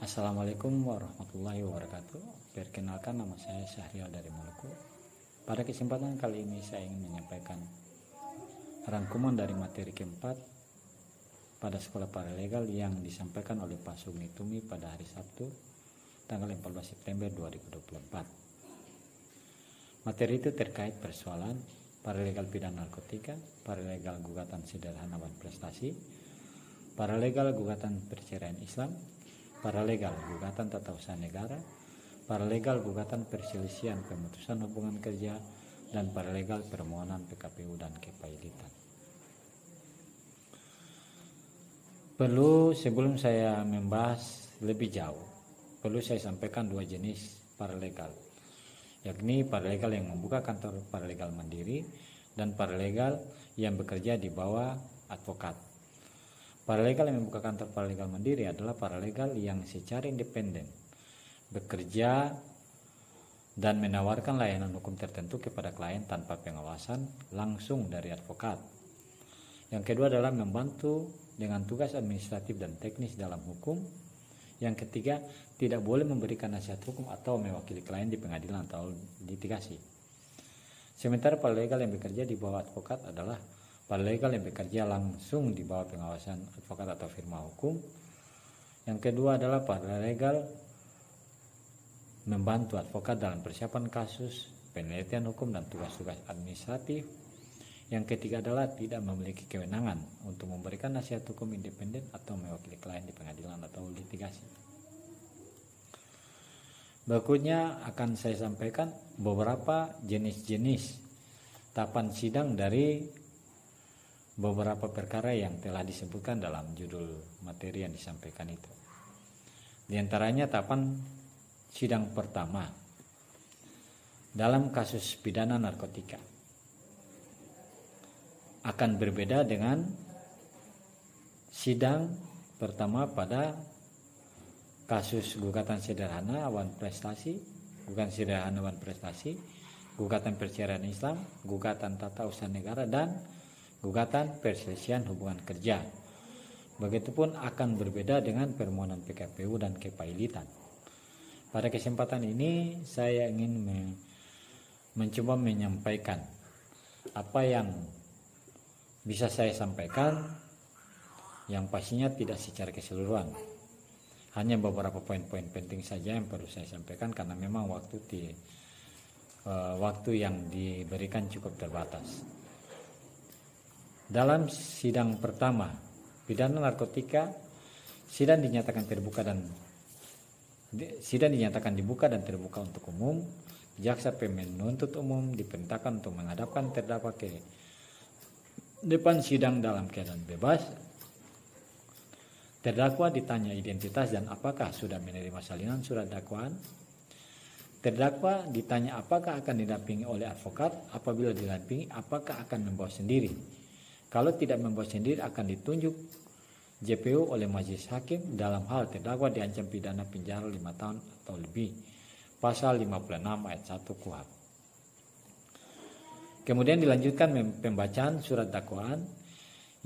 Assalamualaikum warahmatullahi wabarakatuh. Perkenalkan, nama saya Syahrial dari Maluku. Pada kesempatan kali ini saya ingin menyampaikan rangkuman dari materi keempat pada sekolah paralegal yang disampaikan oleh Pak Sugni Tumi pada hari Sabtu tanggal 14 September 2024. Materi itu terkait persoalan paralegal pidana narkotika, paralegal gugatan sederhana dan prestasi, paralegal gugatan perceraian Islam, paralegal gugatan tata usaha negara, paralegal gugatan perselisihan pemutusan hubungan kerja, dan paralegal permohonan PKPU dan kepailitan. Sebelum saya membahas lebih jauh, perlu saya sampaikan dua jenis paralegal, yakni paralegal yang membuka kantor paralegal mandiri dan paralegal yang bekerja di bawah advokat. Paralegal yang membuka kantor paralegal mandiri adalah paralegal yang secara independen bekerja dan menawarkan layanan hukum tertentu kepada klien tanpa pengawasan langsung dari advokat. Yang kedua adalah membantu dengan tugas administratif dan teknis dalam hukum. Yang ketiga, tidak boleh memberikan nasihat hukum atau mewakili klien di pengadilan atau litigasi. Sementara paralegal yang bekerja di bawah advokat adalah paralegal yang bekerja langsung di bawah pengawasan advokat atau firma hukum. Yang kedua adalah paralegal membantu advokat dalam persiapan kasus, penelitian hukum, dan tugas-tugas administratif. Yang ketiga adalah tidak memiliki kewenangan untuk memberikan nasihat hukum independen atau mewakili klien di pengadilan atau litigasi. Berikutnya akan saya sampaikan beberapa jenis-jenis tahapan sidang dari beberapa perkara yang telah disebutkan dalam judul materi yang disampaikan itu. Di antaranya tahapan sidang pertama dalam kasus pidana narkotika akan berbeda dengan sidang pertama pada kasus gugatan sederhana awan prestasi, gugatan perceraian Islam, gugatan tata usaha negara, dan gugatan perselisihan hubungan kerja. Begitupun akan berbeda dengan permohonan PKPU dan kepailitan. Pada kesempatan ini saya ingin mencoba menyampaikan apa yang bisa saya sampaikan, yang pastinya tidak secara keseluruhan. Hanya beberapa poin-poin penting saja yang perlu saya sampaikan karena memang waktu yang diberikan cukup terbatas. Dalam sidang pertama pidana narkotika, sidang dinyatakan dibuka dan terbuka untuk umum. Jaksa penuntut umum diperintahkan untuk menghadapkan terdakwa ke depan sidang dalam keadaan bebas. Terdakwa ditanya identitas dan apakah sudah menerima salinan surat dakwaan. Terdakwa ditanya apakah akan didampingi oleh advokat, apabila didampingi apakah akan membawa sendiri. Kalau tidak membawa sendiri akan ditunjuk JPU oleh majelis hakim. Dalam hal terdakwa diancam pidana penjara 5 tahun atau lebih. Pasal 56 ayat 1 KUHP. Kemudian dilanjutkan pembacaan surat dakwaan.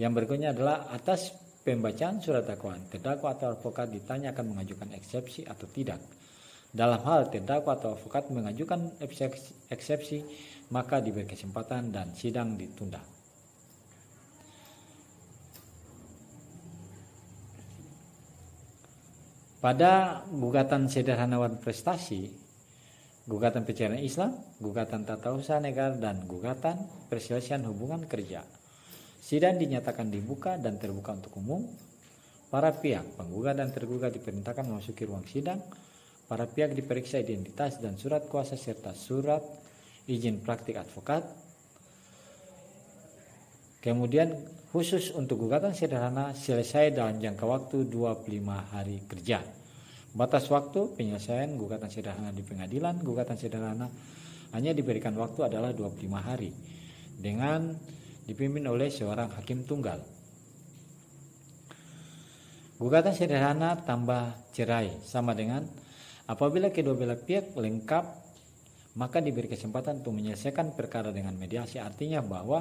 Yang berikutnya adalah atas pembacaan surat dakwaan, terdakwa atau advokat ditanya akan mengajukan eksepsi atau tidak. Dalam hal terdakwa atau advokat mengajukan eksepsi, maka diberi kesempatan dan sidang ditunda. Pada gugatan sederhana dan prestasi, gugatan perceraian Islam, gugatan tata usaha negara, dan gugatan perselisihan hubungan kerja, sidang dinyatakan dibuka dan terbuka untuk umum. Para pihak penggugat dan tergugat diperintahkan memasuki ruang sidang. Para pihak diperiksa identitas dan surat kuasa serta surat izin praktik advokat. Kemudian khusus untuk gugatan sederhana selesai dalam jangka waktu 25 hari kerja. Batas waktu penyelesaian gugatan sederhana di pengadilan, gugatan sederhana hanya diberikan waktu adalah 25 hari dengan dipimpin oleh seorang hakim tunggal. Gugatan sederhana tambah cerai sama dengan apabila kedua belah pihak lengkap, maka diberi kesempatan untuk menyelesaikan perkara dengan mediasi. Artinya bahwa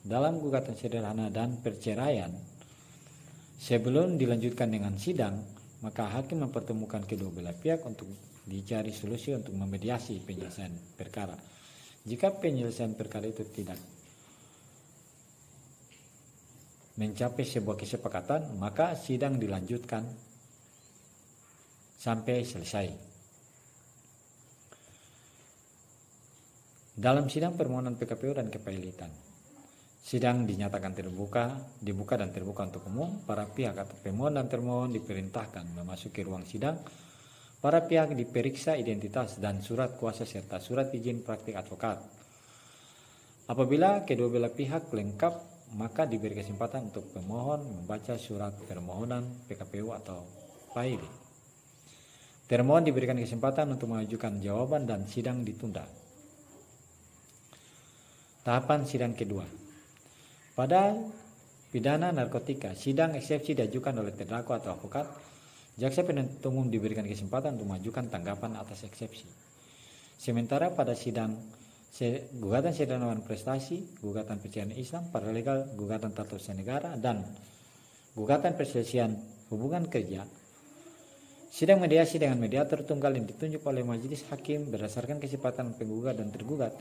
dalam gugatan sederhana dan perceraian, sebelum dilanjutkan dengan sidang, maka hakim mempertemukan kedua belah pihak untuk dicari solusi untuk memediasi penyelesaian perkara. Jika penyelesaian perkara itu tidak mencapai sebuah kesepakatan, maka sidang dilanjutkan sampai selesai. Dalam sidang permohonan PKPU dan kepailitan, sidang dinyatakan dibuka dan terbuka untuk umum. Para pihak atau pemohon dan termohon diperintahkan memasuki ruang sidang. Para pihak diperiksa identitas dan surat kuasa serta surat izin praktik advokat. Apabila kedua belah pihak lengkap, maka diberi kesempatan untuk pemohon membaca surat permohonan PKPU atau paili. Termohon diberikan kesempatan untuk mengajukan jawaban dan sidang ditunda. Tahapan sidang kedua. Pada pidana narkotika, sidang eksepsi diajukan oleh terdakwa atau advokat. Jaksa penuntut umum diberikan kesempatan untuk mengajukan tanggapan atas eksepsi. Sementara pada sidang gugatan sederhana prestasi, gugatan perceraian Islam, paralegal, gugatan tata usaha negara, dan gugatan perselisihan hubungan kerja, sidang mediasi dengan mediator tunggal yang ditunjuk oleh majelis hakim berdasarkan kesepakatan penggugat dan tergugat.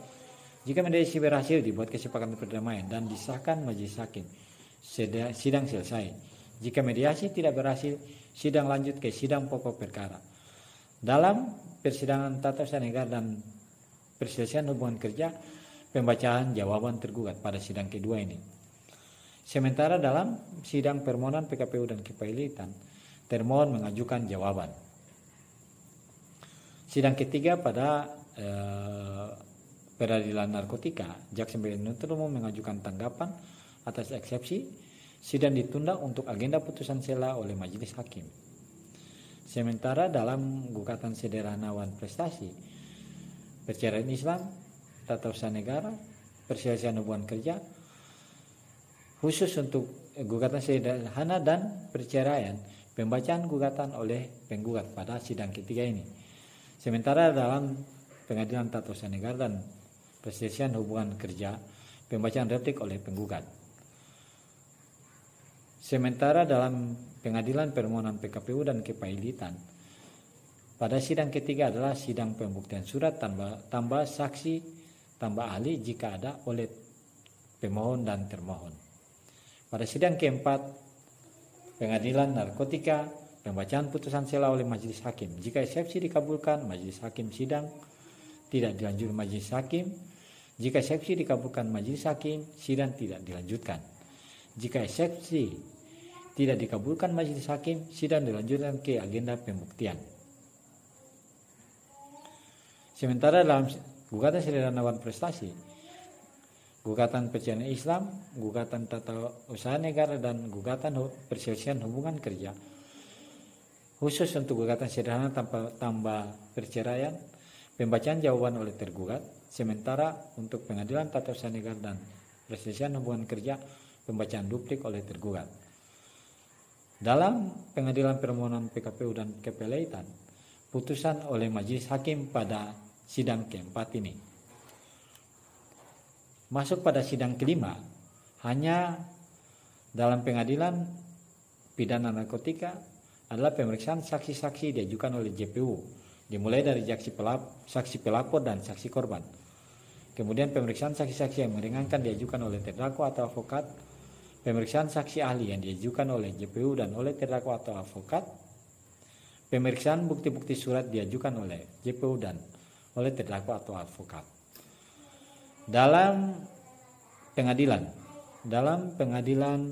Jika mediasi berhasil, dibuat kesepakatan perdamaian dan disahkan majelis hakim. Sidang selesai. Jika mediasi tidak berhasil, sidang lanjut ke sidang pokok perkara. Dalam persidangan tata usaha negara dan perselisihan hubungan kerja, pembacaan jawaban tergugat pada sidang kedua ini. Sementara dalam sidang permohonan PKPU dan kepailitan, termohon mengajukan jawaban. Sidang ketiga pada peradilan narkotika, jaksa penuntut umum mengajukan tanggapan atas eksepsi. Sidang ditunda untuk agenda putusan sela oleh majelis hakim. Sementara dalam gugatan sederhana prestasi, perceraian Islam, tata usaha negara, perselisihan hubungan kerja, khusus untuk gugatan sederhana dan perceraian, pembacaan gugatan oleh penggugat pada sidang ketiga ini. Sementara dalam pengadilan tata usaha negara dan perselisihan hubungan kerja, pembacaan replik oleh penggugat. Sementara dalam pengadilan permohonan PKPU dan kepailitan, pada sidang ketiga adalah sidang pembuktian surat tambah saksi tambah ahli jika ada oleh pemohon dan termohon. Pada sidang keempat, pengadilan narkotika, pembacaan putusan sela oleh majelis hakim. Jika eksepsi dikabulkan, majelis hakim sidang tidak dilanjutkan majelis hakim. Jika eksepsi dikabulkan majelis hakim, sidang tidak dilanjutkan. Jika eksepsi tidak dikabulkan majelis hakim, sidang dilanjutkan ke agenda pembuktian. Sementara dalam gugatan sederhana prestasi, gugatan perceraian Islam, gugatan tata usaha negara, dan gugatan perselisihan hubungan kerja, khusus untuk gugatan sederhana tambah perceraian, pembacaan jawaban oleh tergugat. Sementara untuk pengadilan tata usaha negara dan perselisihan hubungan kerja, pembacaan duplik oleh tergugat. Dalam pengadilan permohonan PKPU dan kepailitan, putusan oleh majelis hakim pada sidang keempat ini. Masuk pada sidang kelima, hanya dalam pengadilan pidana narkotika adalah pemeriksaan saksi-saksi diajukan oleh JPU, dimulai dari saksi pelapor dan saksi korban. Kemudian pemeriksaan saksi-saksi yang meringankan diajukan oleh terdakwa atau advokat. Pemeriksaan saksi ahli yang diajukan oleh JPU dan oleh terdakwa atau advokat. Pemeriksaan bukti-bukti surat diajukan oleh JPU dan oleh terdakwa atau advokat. Dalam pengadilan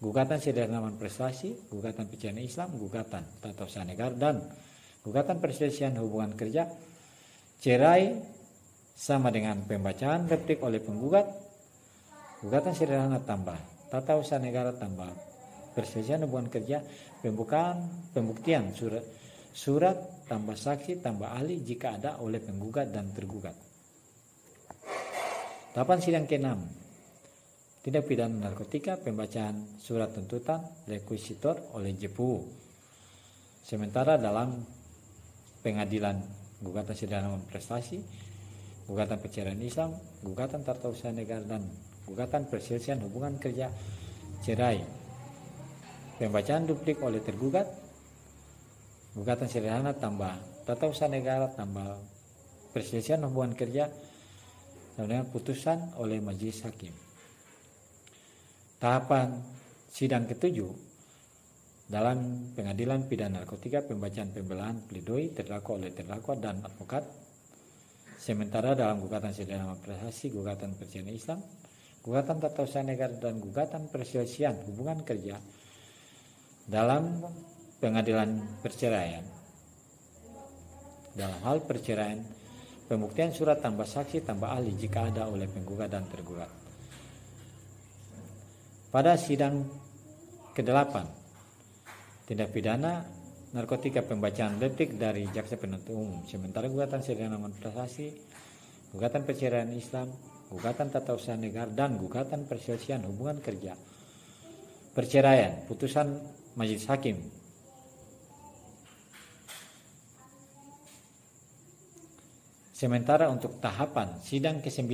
gugatan sederhana prestasi, gugatan perceraian Islam, gugatan tata usaha negara, dan gugatan perselisihan hubungan kerja, cerai sama dengan pembacaan replik oleh penggugat. Gugatan sederhana tambah tata usaha negara tambah perselisihan hubungan kerja, pembuktian surat tambah saksi tambah ahli jika ada oleh penggugat dan tergugat. Tahapan sidang ke-6, tindak pidana narkotika, pembacaan surat tuntutan rekuisitor oleh JPU. Sementara dalam pengadilan gugatan sederhana prestasi, gugatan perceraian Islam, gugatan tata usaha negara, dan gugatan perselisihan hubungan kerja, cerai, pembacaan duplik oleh tergugat. gugatan sederhana tambah tata usaha negara tambah perselisihan hubungan kerja dengan putusan oleh majelis hakim. Tahapan sidang ketujuh dalam pengadilan pidana narkotika, pembacaan pembelaan pledoi terdakwa oleh terdakwa dan advokat. Sementara dalam gugatan sederhana prestasi, gugatan perselisihan Islam, gugatan tata usaha negara dan gugatan perselisihan hubungan kerja dalam pengadilan perceraian. Dalam hal perceraian, pembuktian surat tambah saksi tambah ahli jika ada oleh penggugat dan tergugat. Pada sidang ke-8, tindak pidana narkotika, pembacaan replik dari jaksa penuntut umum. Sementara gugatan sederhana prestasi, gugatan perceraian Islam, gugatan tata usaha negara dan gugatan perselisihan hubungan kerja. Perceraian, putusan majelis hakim. Sementara untuk tahapan sidang ke-9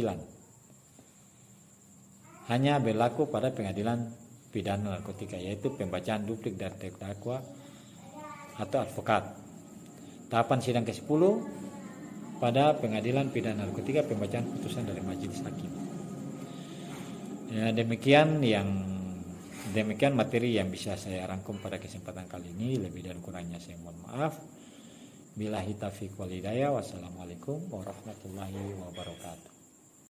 hanya berlaku pada pengadilan pidana narkotika, yaitu pembacaan duplik dari terdakwa atau advokat. Tahapan sidang ke-10 pada pengadilan pidana narkotika, pembacaan putusan dari majelis hakim. Ya, demikian materi yang bisa saya rangkum pada kesempatan kali ini. Lebih dan kurangnya saya mohon maaf. Billahi taufiq wal hidayah. Wassalamualaikum warahmatullahi wabarakatuh.